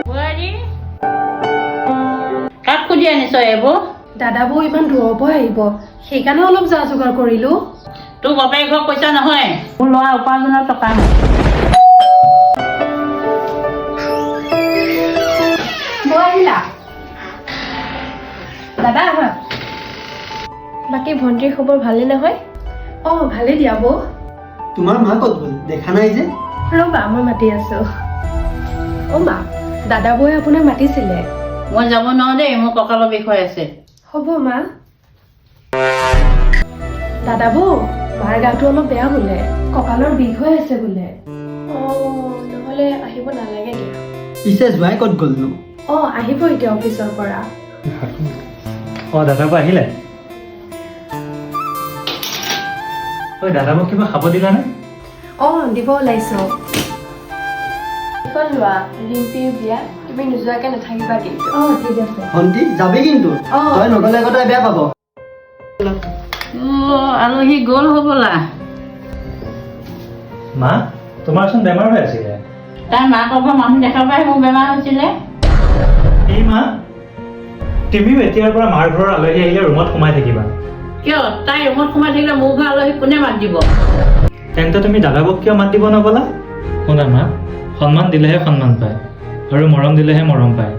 বুৱাৰী কাক খুজি আনিছ এইবোৰ? দাদা বৌ ইমান দূৰৰ পৰা আহিব, সেইকাৰণে অলপ যা যোগাৰ কৰিলো। তোৰ বাপেক ঘৰ পইচা নহয়, মোৰ ল'ৰা উপাৰ্জনৰ টকা। বৌ আহিলা? দাদা আহা। বাকী ভণ্টিৰ খবৰ ভালে নহয়? ভালে দিয়া বৌ। তোমাৰ মা ক'ত গ'ল? দেখা নাই যে। ৰ'বা মই মাতি আছো। মা, দাদা বৌয়ে আপোনাক মাতিছিলে। মই যাব নোৱাৰো দেই, মোৰ কঁকালৰ বিষ হৈ আছে। হ'ব মা। দাদা বৌ, মাৰ গাটো অলপ বেয়া বোলে, কঁকালৰ বিষ হৈ আছে বোলে। নহ'লে আহিব নালাগে দিয়া। পিছে জোঁৱাই ক'ত গ'লনো? আহিব এতিয়া অফিচৰ পৰা। দাদা বৌ আহিলে? দাদা বৌ কিবা খাব দিলানে? দিব ওলাইছো। লোৱা ৰিম্পিৰ বিয়া, তুমি নোযোৱাকে নাথাকিবা কিন্তু। ঠিক আছে। ভণ্টি যাবি কিন্তু, তই নগ'লে আকৌ তাই বেয়া পাব। আলহী গ'ল হ'বলা। মা, তোমাৰচোন বেমাৰ হৈ আছিলে। তাই মাকৰ ঘৰ মানুহ দেখা পাই মোৰ বেমাৰ হৈছিলে। এই মা, তুমিও এতিয়াৰ পৰা মাৰ ঘৰৰ আলহী আহিলে ৰুমত সোমাই থাকিবা। কিয়? তাই ৰুমত সোমাই থাকিলে মোৰ ঘৰ আলহী কোনে মাত দিব? তেন্তে তুমি দাদা বৌক কিয় মাত দিব নগ'লা? শুনা মা, সন্মান দিলেহে সন্মান পায় আৰু মৰম দিলেহে মৰম পায়।